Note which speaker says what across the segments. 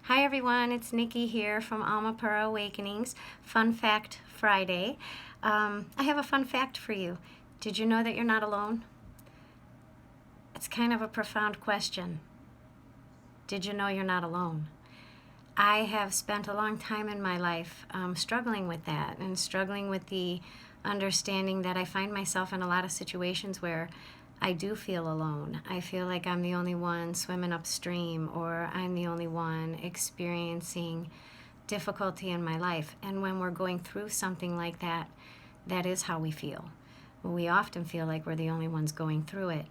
Speaker 1: Hi everyone, it's Nikki here from Alma Pura Awakenings. Fun Fact Friday. I have a fun fact for you. Did you know that you're not alone? It's kind of a profound question. Did you know you're not alone? I have spent a long time in my life struggling with that and struggling with the understanding that I find myself in a lot of situations where I do feel alone. I feel like I'm the only one swimming upstream, or I'm the only one experiencing difficulty in my life. And when we're going through something like that, that is how we feel. We often feel like we're the only ones going through it.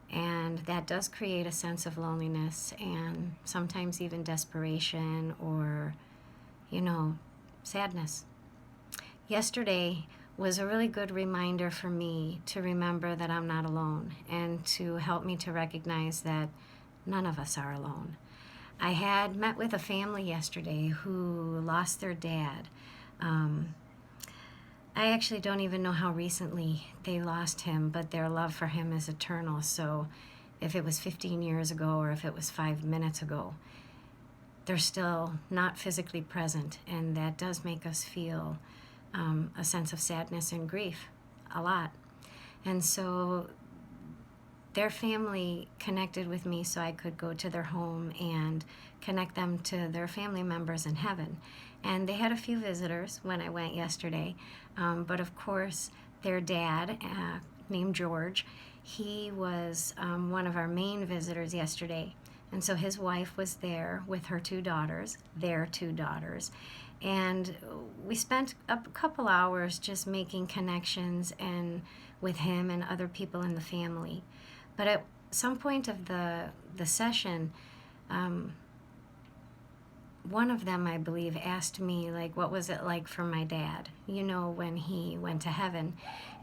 Speaker 1: And that does create a sense of loneliness and sometimes even desperation or, sadness. Yesterday was a really good reminder for me to remember that I'm not alone and to help me to recognize that none of us are alone. I had met with a family yesterday who lost their dad. I actually don't even know how recently they lost him, but their love for him is eternal. So if it was 15 years ago or if it was 5 minutes ago, they're still not physically present, and that does make us feel a sense of sadness and grief a lot. And so their family connected with me so I could go to their home and connect them to their family members in heaven. And they had a few visitors when I went yesterday, but of course their dad, named George, he was one of our main visitors yesterday. And so his wife was there with her two daughters, their two daughters. And we spent a couple hours just making connections and with him and other people in the family. But at some point of the session, one of them, I believe, asked me, like, what was it like for my dad, when he went to heaven.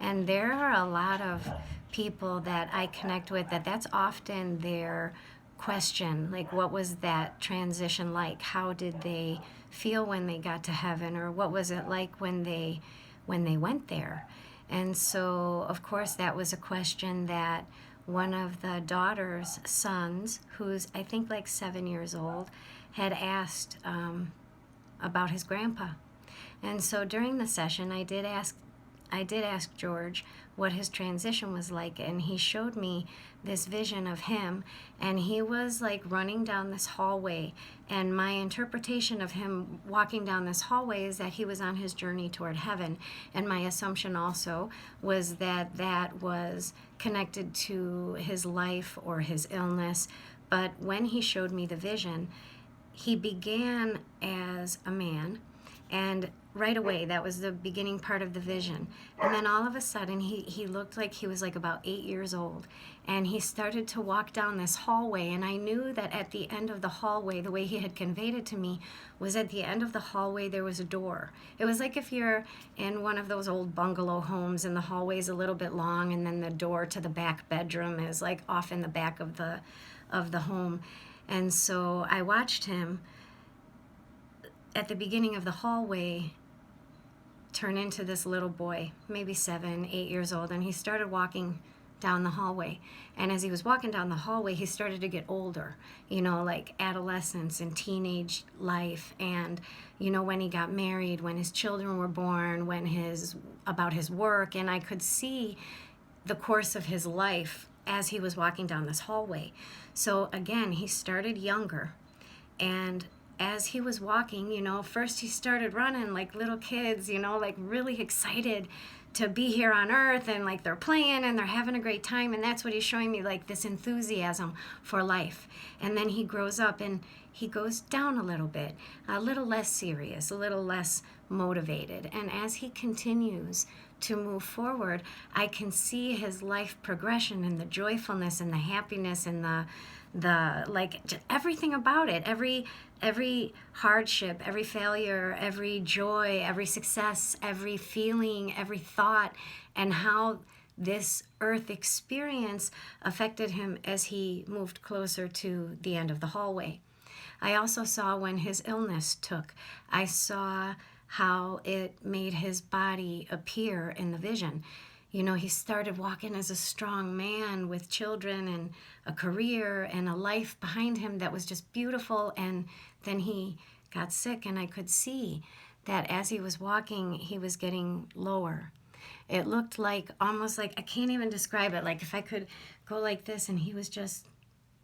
Speaker 1: And there are a lot of people that I connect with that's often their question, like, what was that transition like? How did they feel when they got to heaven, or what was it like when they went there? And so, of course, that was a question that one of the daughter's sons, who's I think like 7 years old, had asked about his grandpa. And so during the session, I did ask George what his transition was like, and he showed me this vision of him, and he was like running down this hallway, and my interpretation of him walking down this hallway is that he was on his journey toward heaven, and my assumption also was that that was connected to his life or his illness. But when he showed me the vision, he began as a man, and right away, that was the beginning part of the vision. And then all of a sudden, he looked like he was like about 8 years old. And he started to walk down this hallway. And I knew that at the end of the hallway, the way he had conveyed it to me, was at the end of the hallway, there was a door. It was like if you're in one of those old bungalow homes and the hallway's a little bit long, and then the door to the back bedroom is like off in the back of the home. And so I watched him at the beginning of the hallway turn into this little boy, maybe 7, 8 years old, and he started walking down the hallway. And as he was walking down the hallway, he started to get older, like adolescence and teenage life, and when he got married, when his children were born, about his work. And I could see the course of his life as he was walking down this hallway. So again, he started younger, and as he was walking, first he started running like little kids, like really excited to be here on earth, and like they're playing and they're having a great time. And that's what he's showing me, like this enthusiasm for life. And then he grows up and he goes down a little less serious, a little less motivated. And as he continues to move forward, I can see his life progression and the joyfulness and the happiness and the like, just everything about it, every hardship, every failure, every joy, every success, every feeling, every thought, and how this earth experience affected him as he moved closer to the end of the hallway. I also saw when his illness took. I saw how it made his body appear in the vision. You know, he started walking as a strong man with children and a career and a life behind him that was just beautiful. And then he got sick, and I could see that as he was walking, he was getting lower. It looked like, almost like, I can't even describe it. Like if I could go like this, and he was just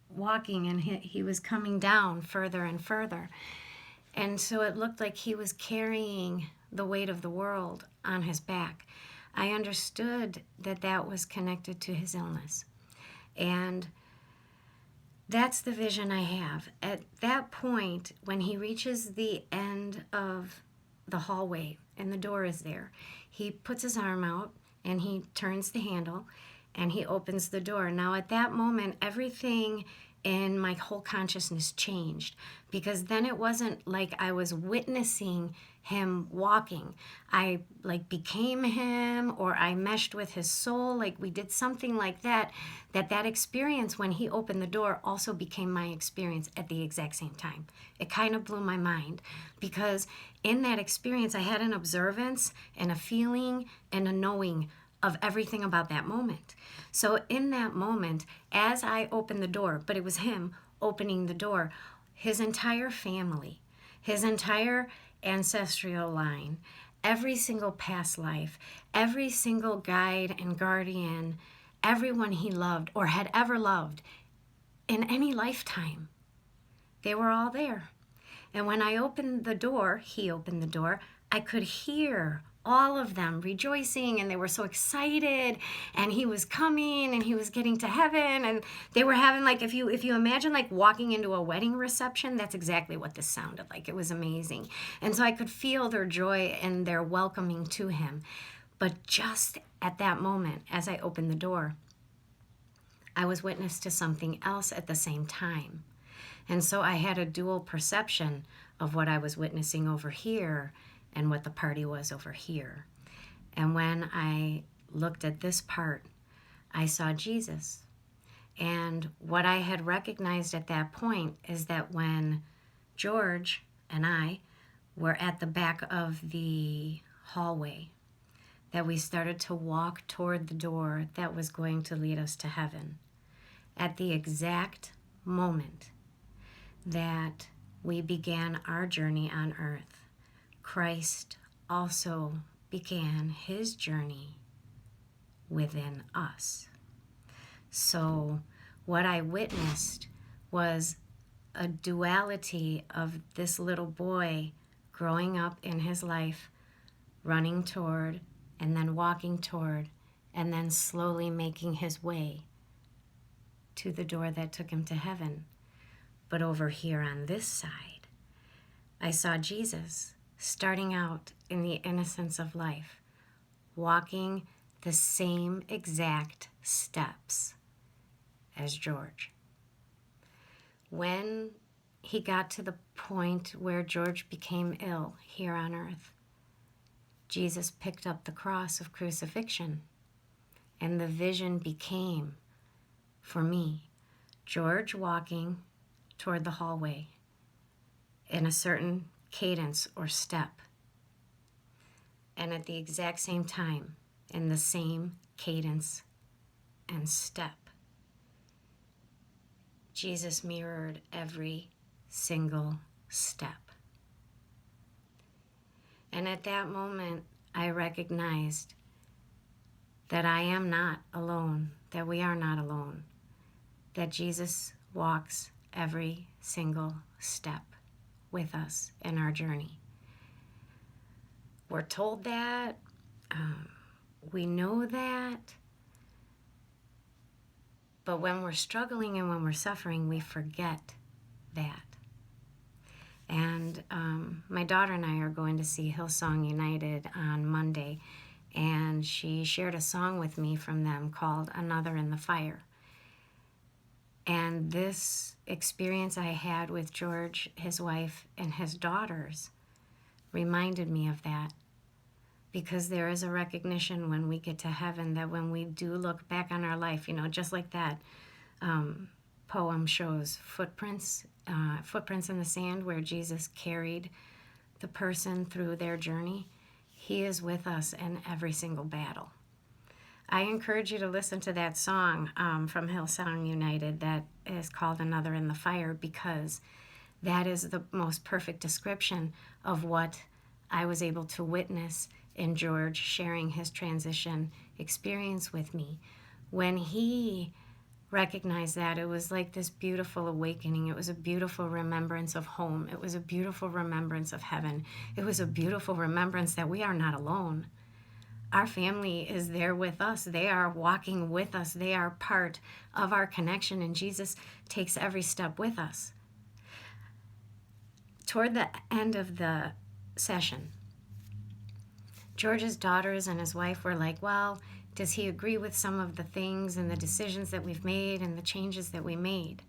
Speaker 1: walking, and he was coming down further and further. And so it looked like he was carrying the weight of the world on his back. I understood that that was connected to his illness. And that's the vision I have. At that point, when he reaches the end of the hallway and the door is there, he puts his arm out and he turns the handle and he opens the door. Now, at that moment, everything in my whole consciousness changed, because then it wasn't like I was witnessing him walking. I like became him, or I meshed with his soul. Like we did something like that, that experience when he opened the door also became my experience at the exact same time. It kind of blew my mind, because in that experience I had an observance and a feeling and a knowing of everything about that moment. So in that moment, as I opened the door, but it was him opening the door, his entire family, his entire ancestral line, every single past life, every single guide and guardian, everyone he loved or had ever loved in any lifetime, they were all there. And when I opened the door, he opened the door, I could hear all of them rejoicing, and they were so excited, and he was coming and he was getting to heaven, and they were having, like, if you imagine like walking into a wedding reception, that's exactly what this sounded like. It was amazing. And so I could feel their joy and their welcoming to him. But just at that moment, as I opened the door, I was witness to something else at the same time. And so I had a dual perception of what I was witnessing over here and what the party was over here. And when I looked at this part, I saw Jesus. And what I had recognized at that point is that when George and I were at the back of the hallway, that we started to walk toward the door that was going to lead us to heaven. At the exact moment that we began our journey on earth, Christ also began his journey within us. So what I witnessed was a duality of this little boy growing up in his life, running toward, and then walking toward, and then slowly making his way to the door that took him to heaven. But over here on this side, I saw Jesus starting out in the innocence of life, walking the same exact steps as George. When he got to the point where George became ill here on earth, Jesus picked up the cross of crucifixion, and the vision became, for me, George walking toward the hallway in a certain cadence or step, and at the exact same time, in the same cadence and step, Jesus mirrored every single step. And at that moment, I recognized that I am not alone, that we are not alone, that Jesus walks every single step with us in our journey. We're told that, we know that, but when we're struggling and when we're suffering, we forget that. And my daughter and I are going to see Hillsong United on Monday, and she shared a song with me from them called Another in the Fire. And this experience I had with George, his wife, and his daughters reminded me of that, because there is a recognition when we get to heaven that when we do look back on our life, just like that poem shows, footprints in the sand, where Jesus carried the person through their journey. He is with us in every single battle. I encourage you to listen to that song from Hillsong United that is called Another in the Fire, because that is the most perfect description of what I was able to witness in George sharing his transition experience with me. When he recognized that, it was like this beautiful awakening. It was a beautiful remembrance of home. It was a beautiful remembrance of heaven. It was a beautiful remembrance that we are not alone. Our family is there with us. They are walking with us. They are part of our connection, and Jesus takes every step with us. Toward the end of the session, George's daughters and his wife were like, well, does he agree with some of the things and the decisions that we've made and the changes that we made?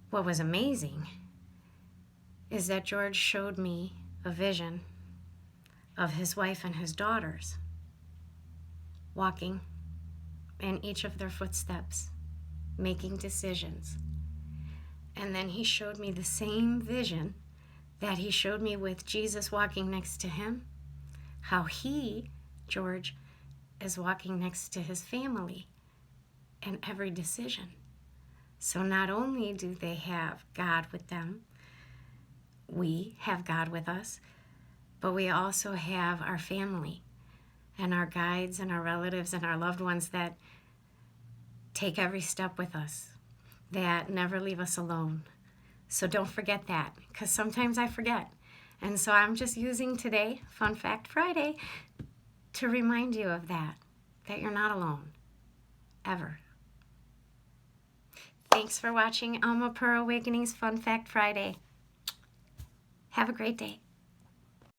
Speaker 1: What was amazing is that George showed me a vision of his wife and his daughters walking in each of their footsteps, making decisions. And then he showed me the same vision that he showed me with Jesus walking next to him, how he, George, is walking next to his family in every decision. So not only do they have God with them, we have God with us, but we also have our family and our guides and our relatives and our loved ones that take every step with us, that never leave us alone. So don't forget that, because sometimes I forget. And so I'm just using today, Fun Fact Friday, to remind you of that you're not alone, ever. Thanks for watching Alma Pearl Awakenings Fun Fact Friday. Have a great day.